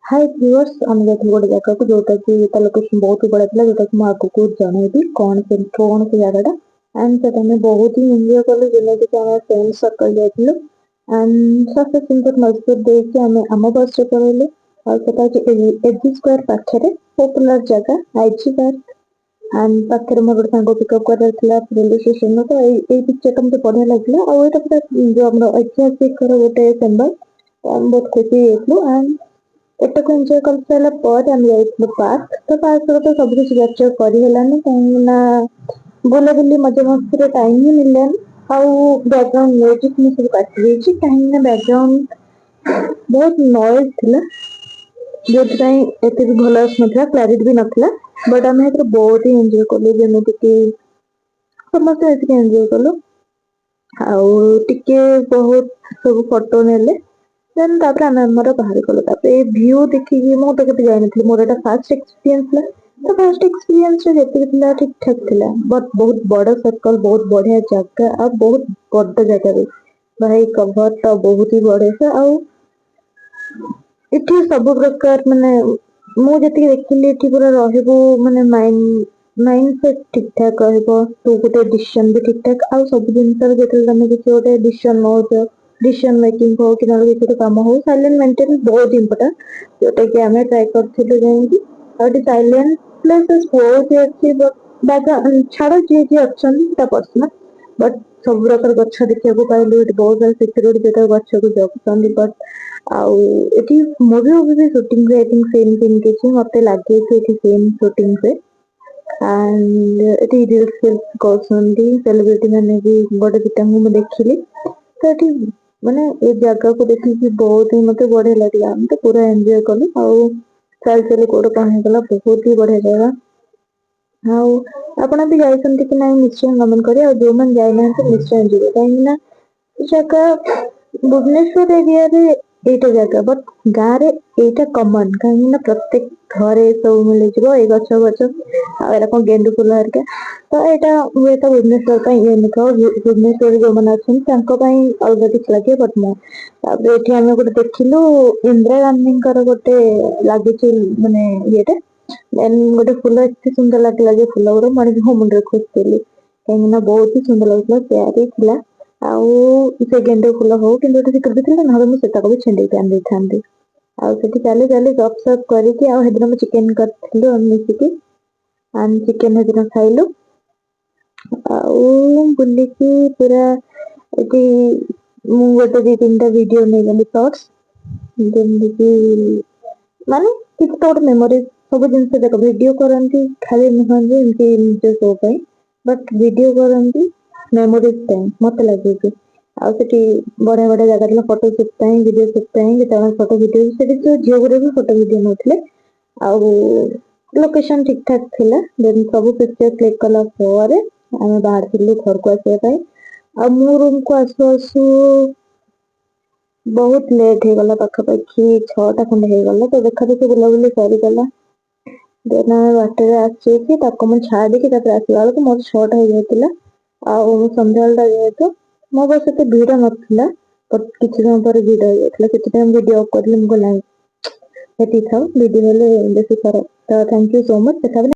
हाय viewers आम जाइए गोटे जगह को जोटा कि लोकेशन बहुत ही बढ़िया था जोटा कि मुझे जनईबी कौन से जगह एंड से बहुत ही एंजॉय कलु जमी फ्रेंड सर्कल जाइलु एंड सबसे सुंदर मजबूत देखिए आम बस रे पड़ेलु और एजी स्क्वायर पाखे पॉपुलर जगह आईजी पार्क एंड पाखे मोर गोटे सांग पिकअप कर रेलवे स्टेशन तो ये पिक्चर मुझे बढ़िया लगे और यहाँ पूरा जो आम ऐतिहासिक गोटे सिंबल बहुत खुशी एंड ଏଟାକୁ ଏନ୍ଜୟ କରିସାରିଲା ପରେ ଆମେ ଯାଇଥିଲୁ ପାର୍କ ତ ପାର୍କରେ ତ ସବୁ କିଛି କ୍ୟାପଚର କରିହେଲାନି କାହିଁକି ନା ବୁଲାବୁଲି ମଜାମସ୍ତିରେ ଟାଇମ ହିଁ ମିଳିଲାନି ଆଉ ବ୍ୟାକଗ୍ରାଉଣ୍ଡ ମ୍ୟୁଜିକ ମୁଁ ସବୁ କାଟି ଦେଇଛି କାହିଁକି ନା ବ୍ୟାକଗ୍ରାଉଣ୍ଡ ବହୁତ ନଏଜ ଥିଲା ଯୋଉଥିପାଇଁ ଏତେ ବି ଭଲ ଆସୁନଥିଲା କ୍ଲାରିଟି ବି ନଥିଲା ବଟ୍ ଆମେ ଏଥିରେ ବହୁତ ହିଁ ଏନ୍ଜୟ କଲୁ ଯେମିତିକି ସମସ୍ତେ ଏଥିରେ ଏନ୍ଜୟ କଲୁ ଆଉ ଟିକେ ବହୁତ ସବୁ ଫଟୋ ନେଲେ ଦେନ୍ ତାପରେ ଆମେ ଆମର ବାହାରି ଗଲୁ ତାପରେ ଏ ଭ୍ୟୁ ଦେଖିକି ମୁଁ ତ କେବେ ଯାଇନଥିଲି ମୋର ଏଟା ଫାଷ୍ଟ ଏକ୍ସପିରିଏନ୍ସ ଥିଲା ତ ଫାଷ୍ଟ ଏକ୍ସପିରିଏନ୍ସ ରେ ଯେତିକି ଥିଲା ଠିକ ଠାକ ଥିଲା ବଟ୍ ବହୁତ ବଡ ସର୍କଲ ବହୁତ ବଢିଆ ଜାଗା ଆଉ ବହୁତ ବଡ ଜାଗା ବି ଭାଇ କଭର ଟା ବହୁତ ହି ବଢିଆ ଆଉ ଏଠି ସବୁ ପ୍ରକାର ମାନେ ମୁଁ ଯେତିକି ଦେଖିଲି ଏଠି ପୁରା ରହିବୁ ମାନେ ମାଇଣ୍ଡ ସେଟ୍ ଠିକ ଠାକ ରହିବ ତୁ ଗୋଟେ ଡିସିସନ ବି ଠିକ ଠାକ ଆଉ ସବୁ ଜିନିଷରେ ଯେତେବେଳେ ତମେ କିଛି ଗୋଟେ ଡିସିସନ ନଉଛ डिसीजन मेकिंग हो कि किसी काम हो साइलेंट मेंटेन बहुत इंपोर्टेंट जोटा कि आम ट्राए करथिलु जेंति और साइलेंट प्लेसेस बहुत ही अच्छी बैकग्राउंड छाड़ जी जी अच्छा पर्सनल बट सब प्रकार गछ देखा पाइलु बहुत सारा सिक्योरिटी जो गछ को जगुଛନ୍ତି बट आउ एटी मूवी भी शूटिंग रे आई थिंक सेम थिंग किछि मते लागे कि एटी सेम शूटिंग रे एंड एटी रील्स करछंती सेलिब्रिटी माने भी गोटे दिटा मु देखिली तो एटी माने ए जगह को देखिए बहुत ही मत बढ़िया लगे हम तो पूरा एंजॉय कलु आउ चल चल गोड़ कहीं गला बहुत ही बढ़िया जगह आउ आपण भी जाइछंती कि नहीं निश्चय कमेंट करिए और जो मन जाय ना तो निश्चय ଯିବେ କାହିଁକି ନା जगह भुवनेश्वर एरिया रे एटा जगह बट गाँव रे एटा कॉमन कहीं ना प्रत्येक घरे सब मिल जिवो ए गछ गछ आ एरा कोन गेंडू फूल हरके तो एटा हुए तो भुवनेश्वर पई यूनिक हो भुवनेश्वर जो मन अछन तांको पई अलग किछ लागे बट मो तापर एठी हम गोटे देखिलु इंदिरा गांधी गोटे लागिछि माने येटा देन गोटे फूल एते सुंदर लागला जे फूल गुरो माने हो मुंडे खुसतेली कहीं ना बहुत ही सुंदर लगला प्यारी थिला आउ से गेंडे फूल हो कि सिक्योरिटी थिला ना मैं सेटा को भी छेंडे के आंदी थांदी आउ सेठी चाली चाली गप सप करके आउ हेदिन हम चिकन करथिलु हम मिसिकी एंड चिकन हेदिन खाइलु आउ बुलिकी पूरा एटी मु गोटे दी तीनटा वीडियो नै गली शॉर्ट्स जेमिति माने किछ तो मेमोरी सब जिनसे देखो वीडियो करंती खाली नुहं जे एमती निज शो पई बट वीडियो करंती मेमोरीज टाइम मत लगे कि आ सेठी बड़े बड़े जगह ला फोटो शूट वीडियो शूट जेता फोटो वीडियो सेठी जो झियो गुरे भी फोटो वीडियो नथले आ लोकेशन ठीक ठाक थिला देन सब पिक्चर क्लिक कला ପରେ ଆମେ ବାହାରିଥିଲୁ ଘରକୁ ଆସିବା ପାଇଁ ଆଉ ମୁଁ रूम को आसु आसु बहुत लेट हो गला पाखापाखि 6टा खंडे हो गला तो देखा देखी बुलाबुली सरीगला देन बाटर आसी ताको मैं छाड़ी के आसला बेलू मोर 6टा हो जाता आउ संध्याटा जेहेतु मो बस एत भिड़ नाला बट किसी समय पर भिड़ हो जाता वीडियो ऑफ कर वीडियो हेल्ले बेसी खराब तो थैंक यू सो मच देखा